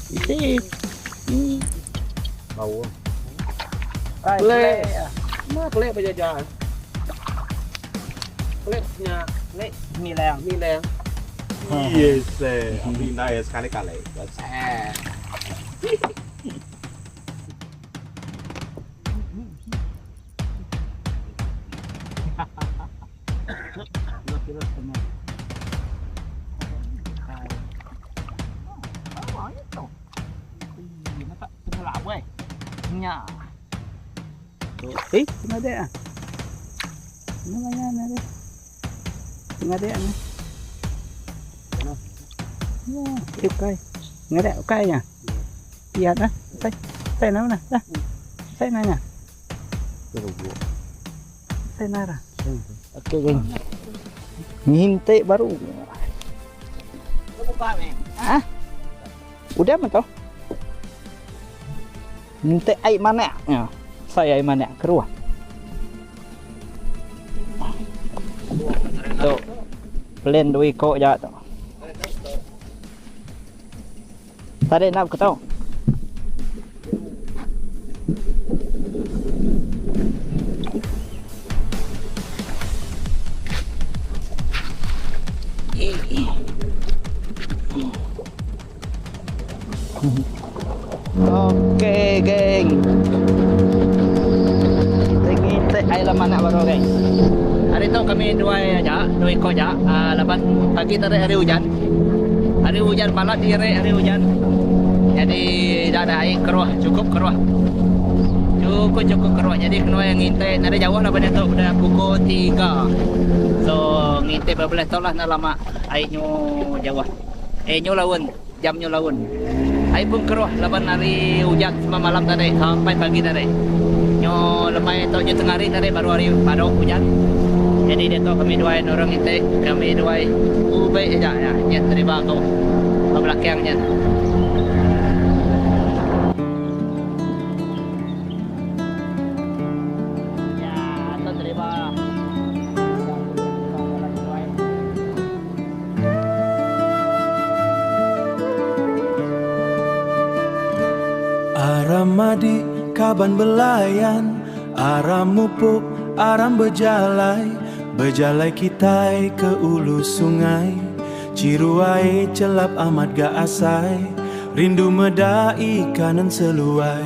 Isip. Bau. Kle. Mak kle berjajan. Kle-nya kle Mi leng. mi leng. Yes, abi naik sekali-kali. Nya. Nade ah. Namanya nade. Nade ah. Ya, okay. Nade okay nha. Iya dah. Saya nama nah. Dah. Saya nanya. Saya nara. Oke, geng. Nginte baru. Ah. Udah mah toh. Nginte ai mana? Ya. Saya ai mana? Keruah. Tuh. Plan doi kok ya tuh. Tadi nak ketau. Oke, geng. Kita ay laman na baru, geng. Hari itu kami dua ekor aja. Lepas pagi tadi hari hujan. Hari hujan malam dire hari hujan. Jadi dah ada air keruah, cukup keruah. Cukup keruah. Jadi kena yang ngintip ada jauh lah pada tu dah pukul 3. So ngintip berbelas tu lah nak lama airnya jauh. Nyo lawan, jamnya lawan. Air pun keruh lepas hari hujan semalam tadi sampai pagi tadi. Nyo lemai tu nyo tengah hari tadi baru hujan. Jadi dia tu kami dua orang itu kami dua ubay aja ya nyet terima tu belakangnya. Ya, tu terima. Aram madi kaban belayan, aram mupuk, aram bejalai, bejalai kitai ke ulu sungai, ciruai celap amat ga asai, rindu medai kanan seluai,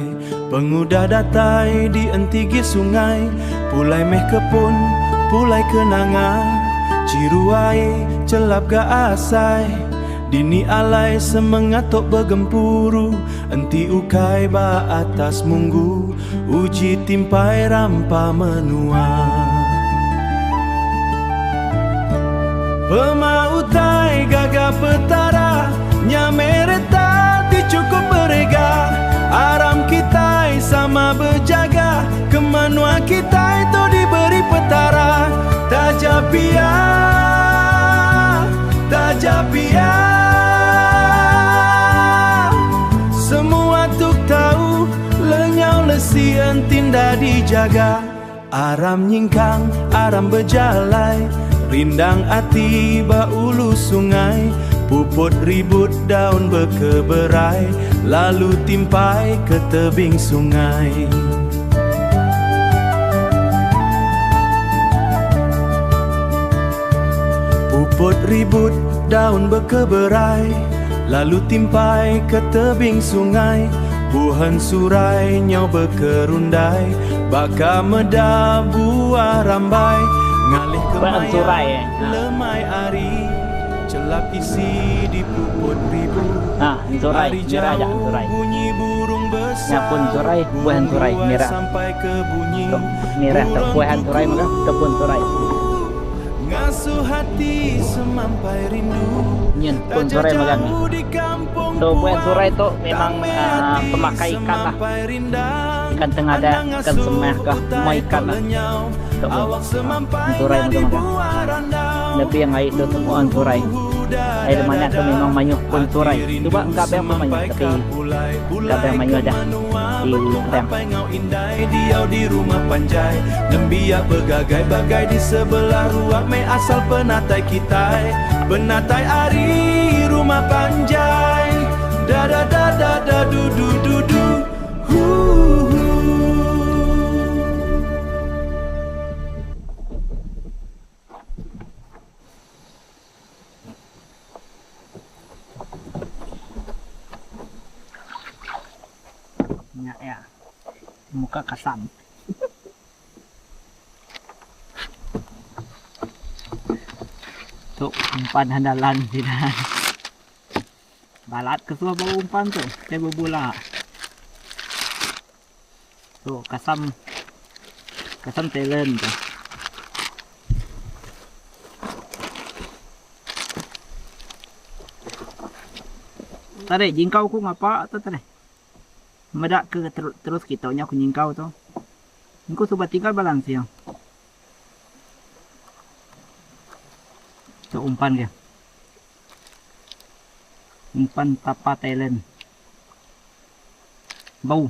pengudah datai di entigi sungai, pulai meh kepun, pulai kenangan, ciruai celap ga asai. Dini alai semengatok bergempuru, enti ukai ba atas munggu, uji timpai rampa menua. Pemautai gagah petara, nyamereta ti cukup berega, aram kita sama berjaga, kemanua kita itu diberi petara, tajapia, tajapia. Semua tuk tahu lenyau lesi entinda dijaga, aram nyingkang aram bejalai, rindang ati baulu sungai, puput ribut daun berkeberai, lalu timpai ke tebing sungai. Puput ribut daun berkeberai, lalu timpai ke tebing sungai, buhan surai nyau berkerundai, baka meda buah rambai, ngalih kemaya lemai ari, celap isi di puput ribut. Nah, surai, merah aja surai. Bunyi burung besar, nyapun surai, buahan surai merah. Sampai ke bunyi merah, buahan surai maka kebun surai. Ngasuh hati semampai rindu, Nyen pun surai magang. So buahan surai itu memang pemakai ikan lah. Ikan tengah ada, ikan semah kah, mau ikan lah. Surai magang. Lebih yang air itu semua surai. Air mana tu memang mayuh pun turai. Cuba enggak yang mayuh tapi enggak yang mayuh dah di rem. Ngau indai diau di rumah panjai, nembiak bergagai-bagai di sebelah ruang me asal penatai kitai, benatai ari rumah panjai, da da da da da du du du du. Ya, muka kasam. Tuh umpan handalan tidak. Balat ketua bawa umpan tuh, saya bola. Tuh kasam talent tuh. Tadi jingkau ku ngapa tuh tadi? Medak ke terus kita nya aku nyingkau tu. Engkau coba tinggal balance ya. Tu umpan dia. Umpan tapa Thailand. Bau.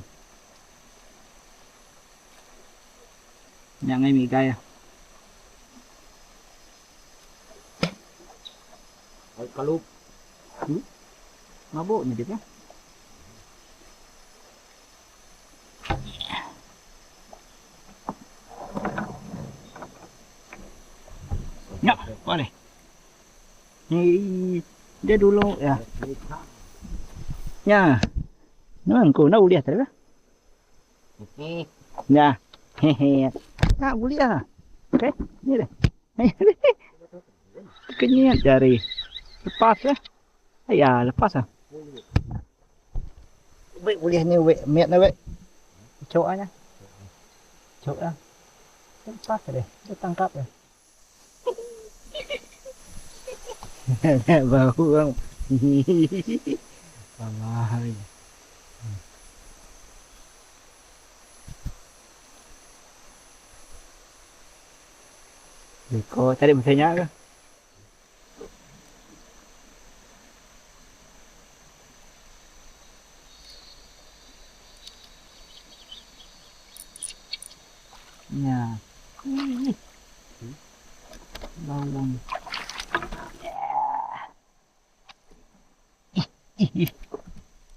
Yang ai mi gaya. Kalau mabuk ni dia. Ya, boleh. Ni dia dulu ya. Ya. Memang kau nak uliah tadi. Ya. Hehe. Tak uliah. Okey, ni deh. Kenyat jari. Lepas ya. Ya, lepas ah. Wei uliah ni wei, miat ni wei. Cok aja. Cok ah. Lepas deh. Dia tangkap ya. Bau bang. Bahaya. Kau cari mesinnya ke? Ya. Bawang.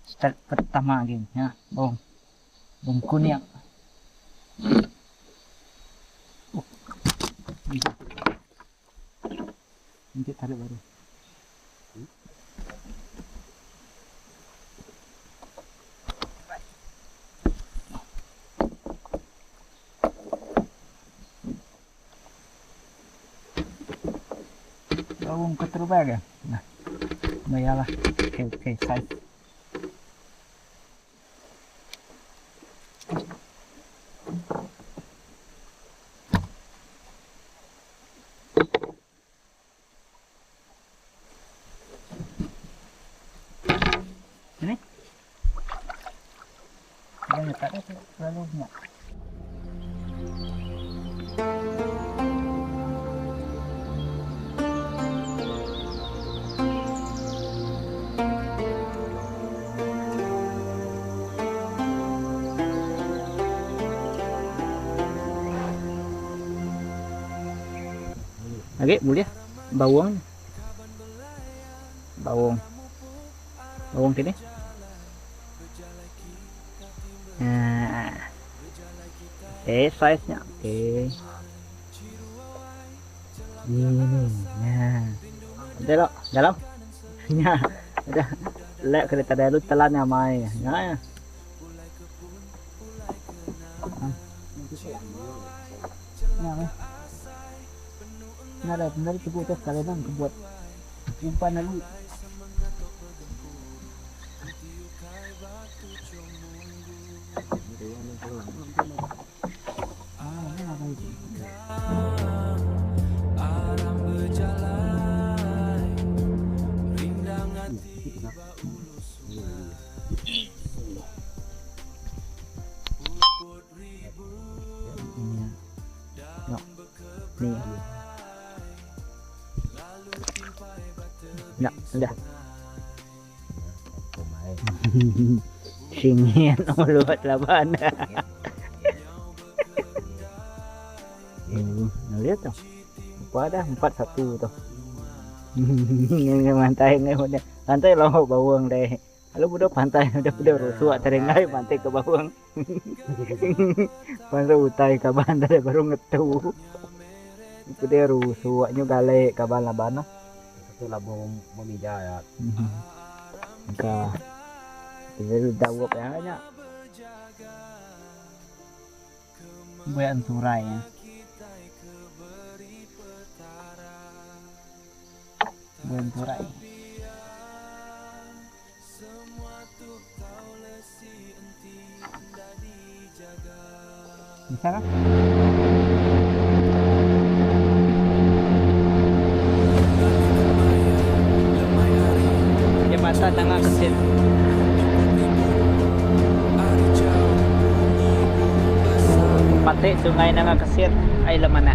Start pertama game ya, bawang kuning. Nanti tarik baru. Bawang keterubah ya. Nah, bayalah. Oke, size. Ini? Banyak tak ada terlalu banyak. Oke, boleh bawang sini. Nah, size nya oke. Ini, nah, udah dalam, ya, udah, lek kereta dulu telannya mai, ya. Nah, benar itu buat sekalian buat umpan lalu. Nih. Ya, sudah. Singin luat laban. Nah, lihat tuh. Apa dah 4-1 tuh. Yang mantai ngai pantai lo bawang deh. Kalau budak pantai udah rusuk terengai pantai ke bawang. Pantai utai ke bandar baru ngetu. Udah rusuknya gale ke bana-bana. Itu lah memijah ya. Ka. Itu dawup ya nya. Buyan surai ya. Buyan surai. Bisa kan? Jembatan Nangah Kesit. Pati Sungai Nangah Kesit ay lamana.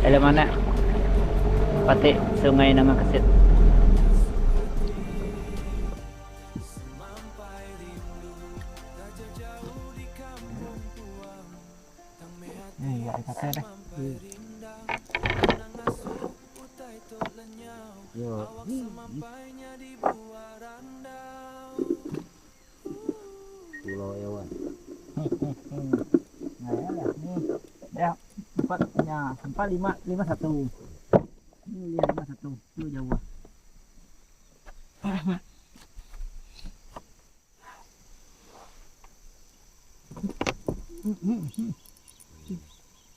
Ay lamana. Pati Sungai Nangah Kesit. Iya, kata deh. Yo. Pulau Ewan. Nah, ya, nih. Ya, 4-nya, 5-1. Ini 5-1. Itu jauh.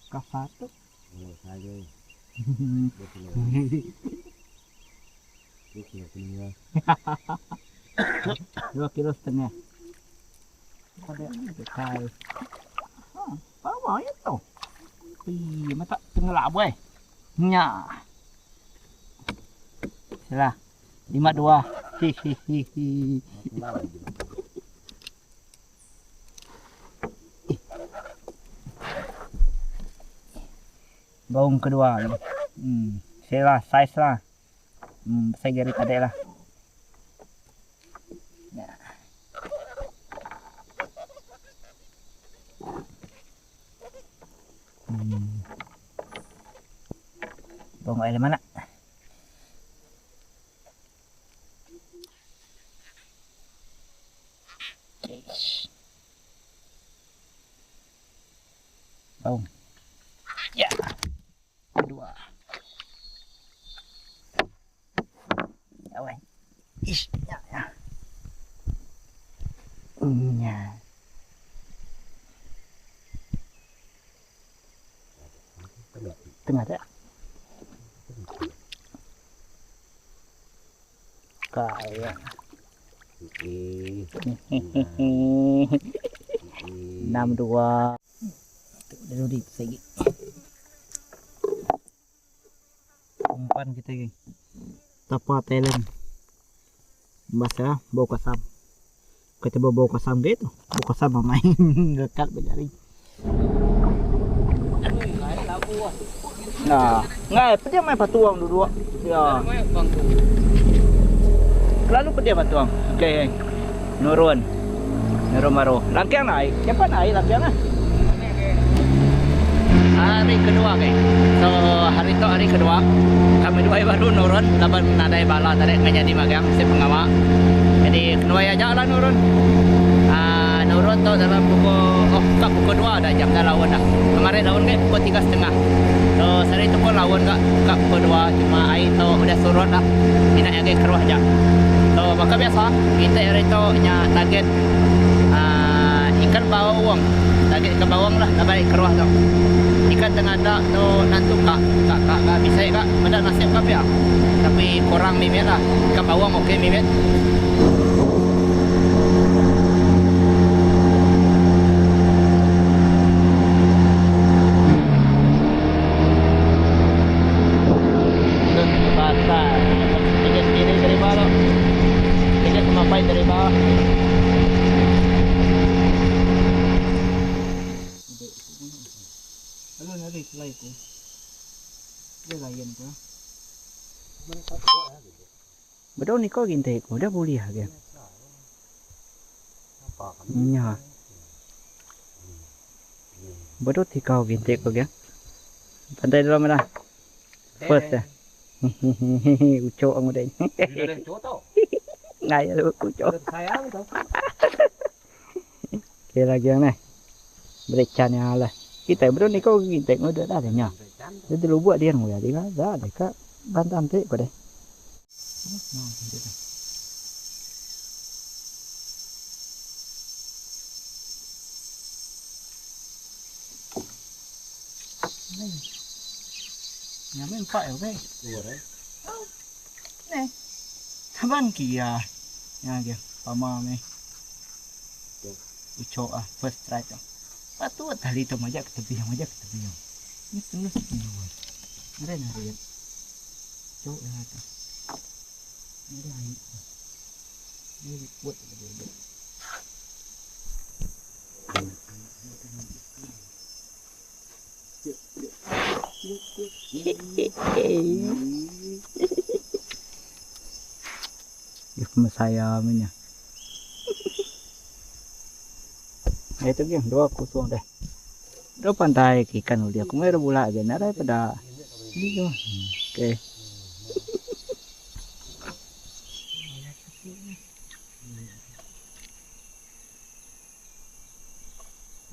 Kafato. Pulau saja. 2,5 kilo. Ada bekal. Apa itu? Ih, mata tengelap weh. Nya. Salah. 5-2. Hihihi. Baung kedua. Salah, size lah. Saya gari tadi lah. Ya. Baung air mana? Baung. Ya. Kedua. Ya weh. Ish, ya. Ya. Tengah tak? Kaya. 6-2. Dulu di segi. Umpan kita geng. Tapa Thailand. Bahasa bau kasam. Kita bau kasam gitu. Bau kasam main dekat berjaring. Nah, ngai pedia main patuang dulu. Ya. Lalu pedia patuang. Okey. Nurun maru. Langkiang naik. Siapa naik langkiang ah? Hari kedua guys. So hari itu hari kedua. Kami dua baru nurun laban nadai bala tadi ngajadi magang si pengawal. Jadi kedua aja lah nurun. Nurun tu dalam pukul 2 dah jam dah lawan dah. Kemarin lawan guys pukul 3.30. So hari itu pun lawan kat pukul 2 cuma air tu udah surut dah. Tidak yang guys keruh aja. So maka biasa kita hari itu nya target ikan bawang. Target ikan bawang lah dah balik keruh tu. Ikan tengah tak tu nanti kak bisa kak ada nasib kak ya. Tapi kurang mimit lah. Ikan bawang okey mimit. Dari bawah. Halo nari selai ko. Dia layan ko. Betul ni kau gintik, udah boleh ya. Nya. Betul ti kau gintik kau ya. Pantai dulu mana? First ya. Ucok ang udah. Ngaya lu ucok. Oke lagi yang nih. Berecannya lah. Kita betul ni kau gintik udah dah nya. Jadi lu buat dia ngoya dia dah dekat bantam tu pada. Nhà mấy phải ở đây. Đùa đấy. Này. Taban kia. Nhà kìa, pama me. Uco first try tu. Patu tali tu majak ke tepi, majak ke tepi. Ni terus ni. Ada nari. Cok dah tu. Ni dah ni. Ni buat dia. Saya punya. Itu yang 2-0 deh. Dua pantai ikan udah. Aku mau bola aja. Nara pada. Ini oke.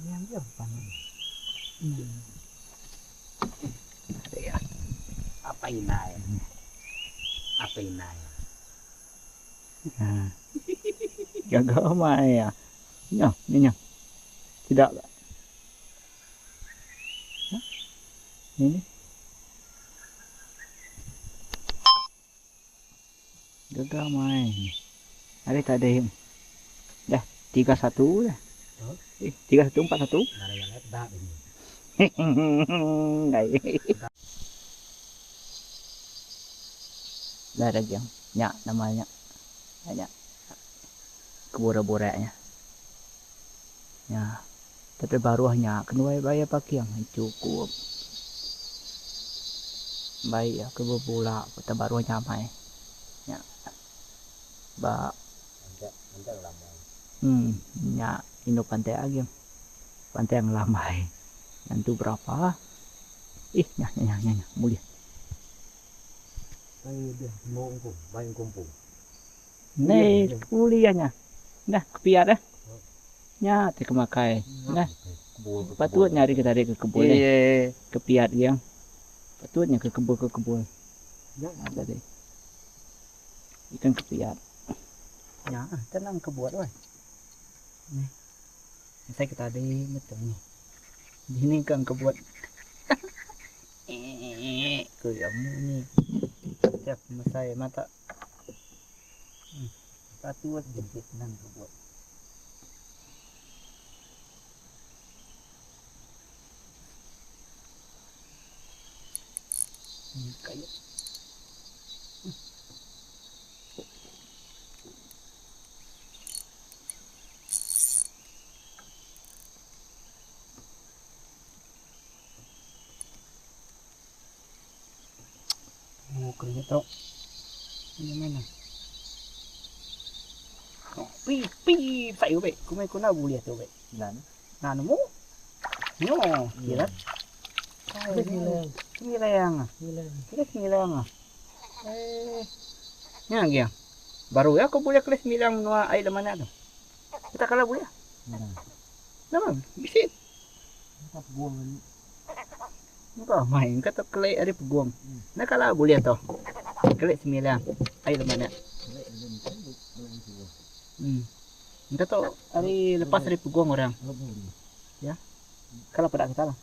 Yang dia pantai. Ada ya. Apa ini? Apa ini? Gagal mai ya. Nya. Tidak. Ini. Gagal mai. Ada tak ada yang. Dah 3-1 dah. 3-1 4-1. Đây. Đây là gì? Nya namanya. Nya. Kebora-boranya. Ya. Tapi baru hanya kenua bayar pakai yang cukup. Baik ya kebobola kita baru nyamai. Ya. Ba. Ya ini pantai lagi. Pantai yang lamai. Nanti berapa? Ih, nya mulia. Bayang kumpul. Nih, mulianya. Nah, kepiat dah. Nya, te kemakai. Nah. Patut nyari kita ke kebun. Iya, kepiat yang. Patutnya ke kebun. Ya, ada deh. Ikan kepiat. Ya, tenang kebuat weh. Nih. Saya kita ada betul nih. Ini kan kebuat. Kamu nih. Tiap saya mata. Patut jadi tenang kebuat. Kayak kering itu ini mana pi phải vậy cũng mấy con nào bù liệt rồi vậy là nó mũ nhô gì đó Milang ah. Kelas milang ah. Nya gitu. Baru ya aku boleh kelas milang nua ai laman na. Kita kala boleh. Naman, bisit. Buang. Muka main kata kelai ada peguam. Nakala boleh to. Kelas milang ai laman na. Kita to hari lepas dari peguam orang. Ya. Kalau pada kita lah.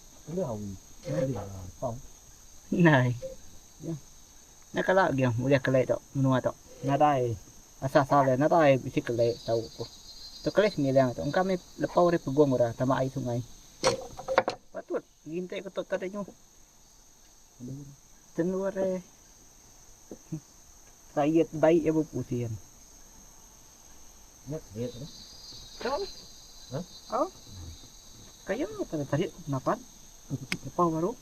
Này. Nakala gyang boleh kelai to, menua to. Nadai. Asa sale nadai bisik kelai tahu ko. To kelai milang to. Engkau me lepau re peguam ora tama ai sungai. Patut gintai ko to tadi nyo. Tenuar re. Sayat baik ya bu pusian. Tahu? Oh. Kayak apa tadi kenapa? Lepau baru.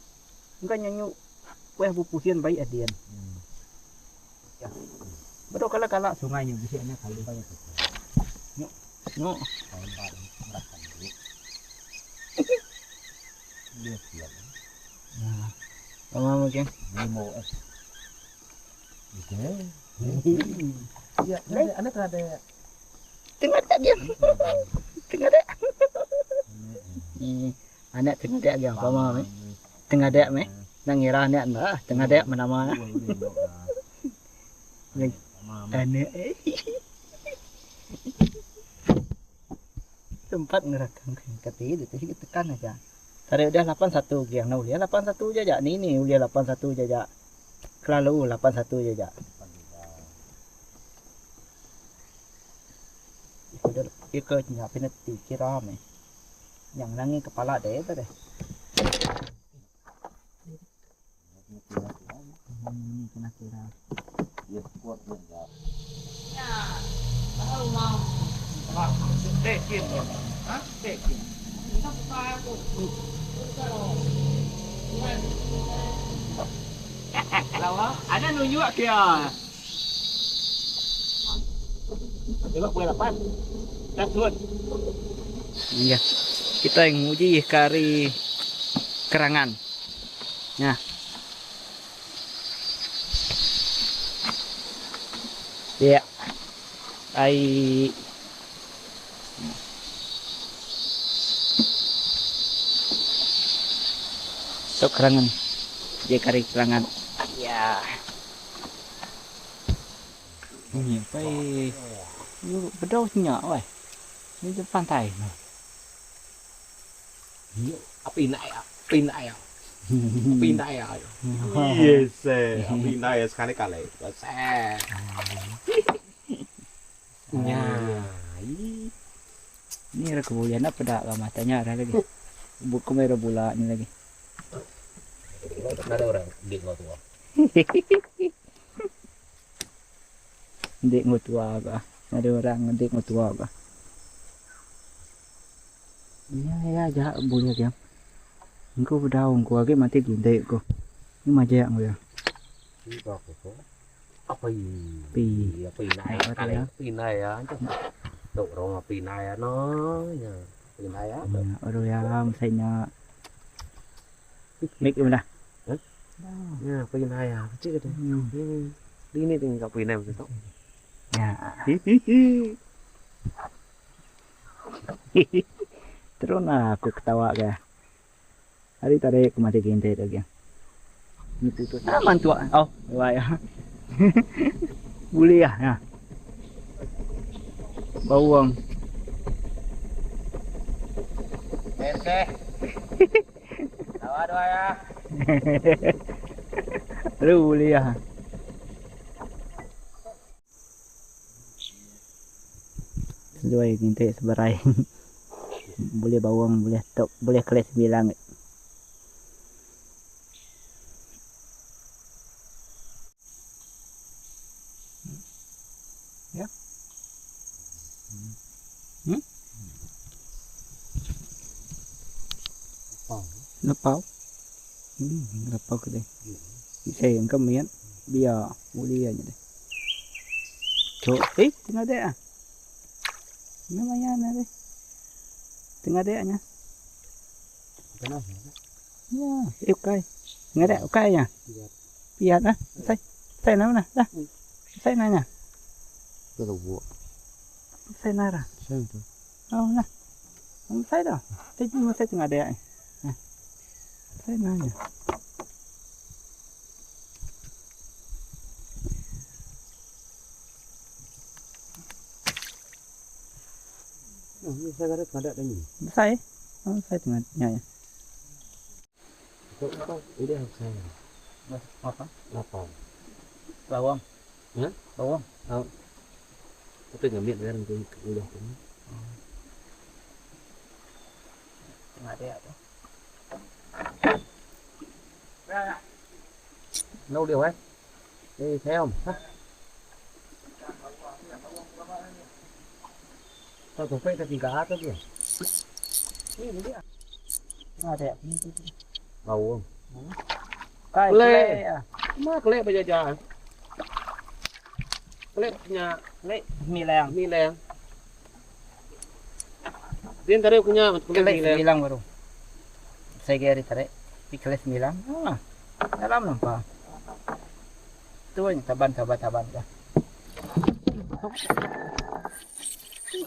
Engkau nyanyi. Wah bu pusian baik adian. Betul kalau sungainya biasanya kali banyak. Yuk. Nah, lama mungkin. Iya, anak ada. Tengah tak dia. Tengah tak. Anak tengah tak dia apa mah? Tengah tak meh. Nang ngira anak mbak, tengah tak mana mana. Anak tempat ngerekam keti itu sih tekan aja. Tadi udah 81 yang nah ulia 81 aja nih ulia 81 aja. Kelalu 81 aja. Udah ikut nyapin ti kira me. Yang nangi kepala deh itu deh. Kena kira. Ya kuat enggak. Ya, tahu mau. Tekin. Hah? Tekin. Lawa, ada nunjuk kia. Coba boleh dapat. Dasut. Iya. Kita yang uji kari kerangan. Nah. Ya. Ai Tok kerangan. Dia kari kerangan. Ya. Ini apa bedau nyak weh. Ini di pantai. Pinai ya. Yes, pinai sekali kali. Set. Ya. Ini ada kebulian apa dak matanya ada lagi. Buku merah bola ini lagi. Ada orang di tua. Ndek ngotua ba. Ada orang ndek ngotua ba. Ya ja boleh dia. Engkau bedau engkau lagi mati ginde ko. Ini maja engkau ya. Apa ini? Pinai kali pinai ya. Tuh orang pinai nó nha. Pinai ya. Aduh ya misalnya mik gimana? Ya, pinai ya. Kecil itu. Ini tinggal pinai betul. Ya. Terus aku ketawa kayak. Hari tadi aku mati ginte lagi. Itu tuh. Aman tua. Oh, wah ya. Boleh ya. Bawang. Ente. Tawa doa ya. Aduh boleh ya. Sesuai ginte seberai. Boleh bawang, boleh tok, boleh keles bilang. Ya. Lepau. Lepau ke đây. Xe yang kemian. Biar boleh aja deh. Cok, tengah deh ah. Namanya deh. Tengah deh nya. Kenapa? Ya, okay. Tengah deh, okay nya. Biar ah. Sai mana dah. Sai nanya. Kalau buat. Sai nara. Saya tu. Oh nah. Sai dah. Sai cuma sai tengah deh. Sai nanya. Ini saya ada ni. Sai. Oh, sai tengahnya ya. Ini yang saya. Apa? Lapang. Bawang. Ya? Bawang. Oh. Tapi ngambil dari yang udah ini. Tengah deh tu. Nấu điều ấy. Đây thấy không? Tao thuộc phê ta thì cá tất kìa. Tengah deh. Bầu không? Kai Lê. lê à. Mắc lệ bây giờ trời. klepnya Lek milang. mileng. Din tarik punya Keles mileng. milang baru. Saya kira tarik. Keles milang. Dalam nampak. Tu yang taban.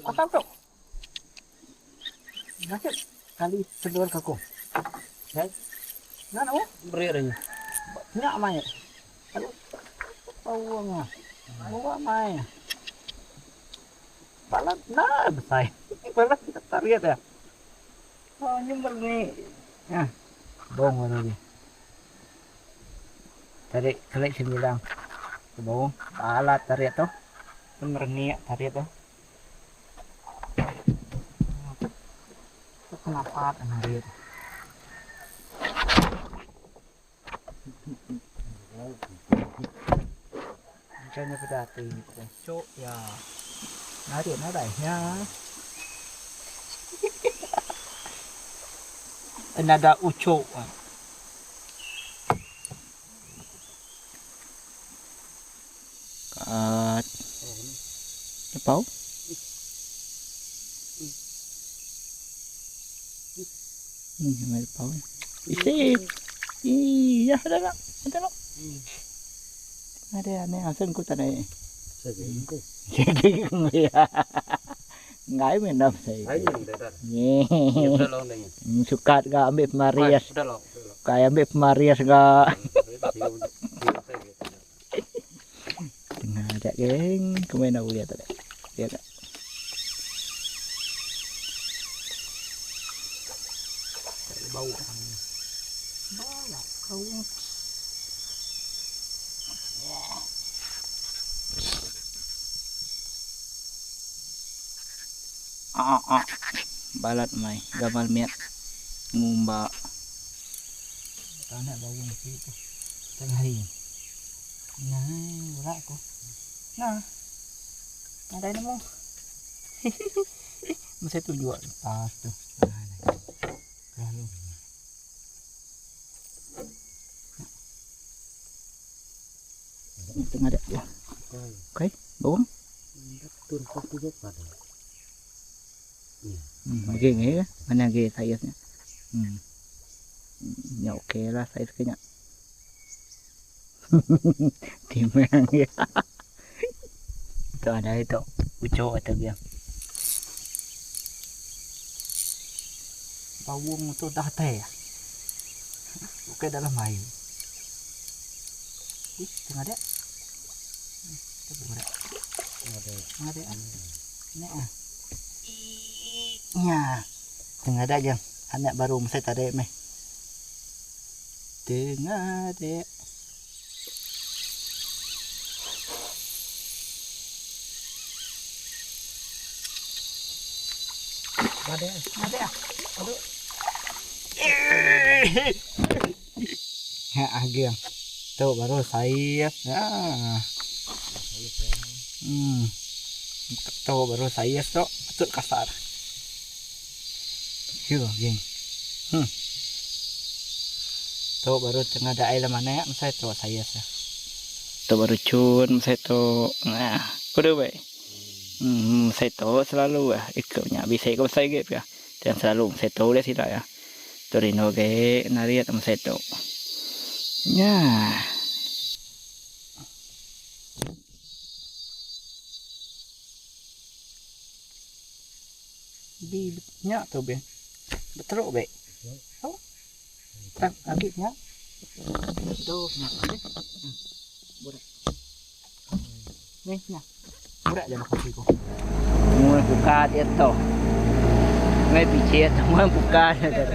Apa tu? Nasib kali sedul kaku. Guys. Nah, Beri ranya. nyak mai. Aduh. Bawang. Bawa mai. Balat nah besar. Balat kita tarik ya. Oh, nyumber ni. Ya. Bong baru ni. Tarik kelik sembilang. Bong. Balat tarik tu. Merengiak tarik tu. Kenapa hari itu? Macamnya pedati cok ya. Narik ya. Ada ucok. Kat. Lepau? May lepau. Isip. Iya, ada nak. Ada aneh asan ko tanay. Sige. Sige ya. Ngai menam saya. Ay, yung dadar. Ni. Udah long na yun. Sukat ga ambil Marias. Udah long. Kaya ambil Marias ga. Tengah ada geng. Kemana uya tadi? Dia tak. Bau. Balak kau. Balat mai gamal miat ngumba tanah bawang situ tengah hari nah berak ko nah ada ini mo masih tujuan pas tuh lalu tengah ada ya oke bawang Turun satu jat pada. Oke ya, mana ge size-nya. Ya oke lah size-nya. Timang ya. Itu ada itu, ucok atau dia. Bawang itu dah teh ya. Oke dalam air. Ih, tengah ada. Ada. Ini nya tengah ada jang anak baru saya tarik meh tengah ada aduh ya agak tuh baru saya tuh baru saya tuh betul kasar. Yo, geng. Tuh baru tengah ada air mana ya, saya tuh saya sah. Tuh baru cun, saya tuh, nah, kudu baik. Saya tuh selalu ya, ikutnya bisa ikut saya gitu ya, dan selalu saya tuh deh sih ya. Turino ge, nariat saya tuh. Ya. Bilnya tuh be. Betul be. Oh. Tak habisnya. Tuh, nah. Burak. Nih, nah. Burak jangan kasih ko. Mau buka dia tuh. Mai picit, mau buka dia.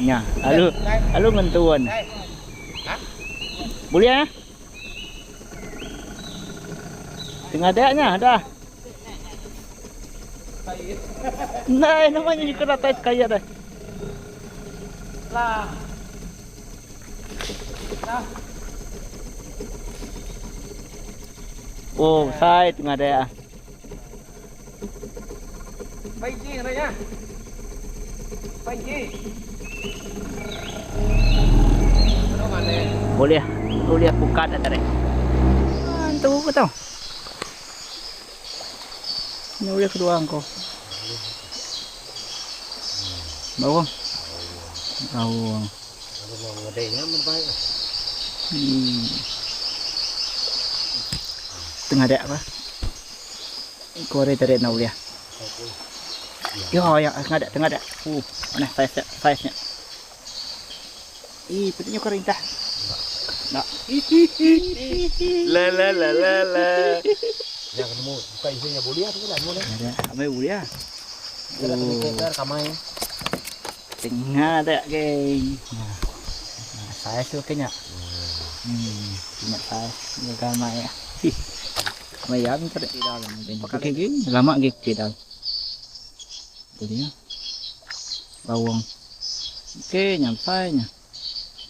Nya, alu mentuan. Boleh ya? Tengah adanya dah. Nah, namanya juga rata kaya dah. Lah. Oh, saya tengah ada. Baiji katanya. Baiji. Boleh. Kuliah buka dah tadi. Tahu ke tau? Ini udah kedua angko. Bawang. Bawang. Kalau mau ngadainya berbaik. Tengah ada apa? Kore tadi nak uliah. Yo, ya, tengah ada. Mana size-nya? Ih, betulnya kerintah. Nak. La. Jangan mau buka isinya boleh tu lah boleh. Ada, apa uliah? Kita kena kamai. Tengah ada, geng. Nah, size tu kayaknya. Tengah size, agama ya. Mayam tadi di dalam. Pakai geng, lama geng di dalam. Jadi bawang. Oke, nyampainya.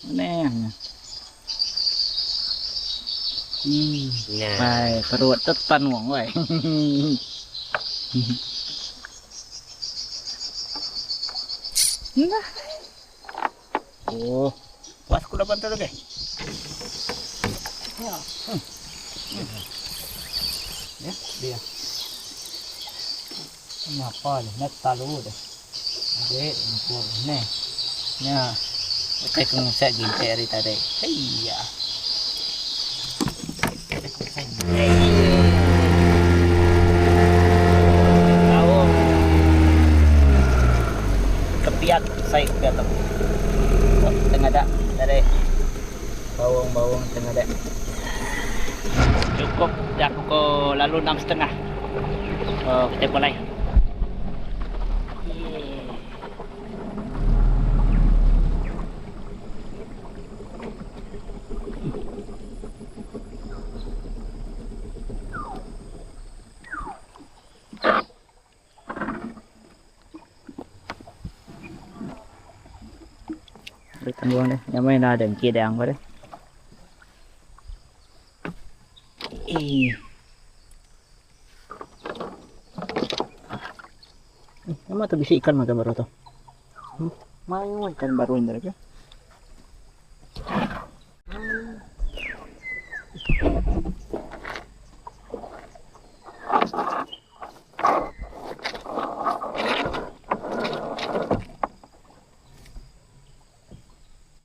Anehnya. Baik, perut tetan wong wae. Nah. Oh, puas kula bantu guys. Ya. Ya, dia. Kenapa ni? Nak talu dah. Dek, ni. Ya. Okey, kung sa ginte ari tadi. Hayya. Bawang. Kepiat, saya kepiat tu. Oh, tengah dak tadi. Bawang tengah dak. Cukup dah pukul lalu 6.30. Oh, kita mulai. Berikan buang deh, yang main ada yang kia dang deh. Emang tu bisa ikan makan baru tu. Main ikan baru ini lagi.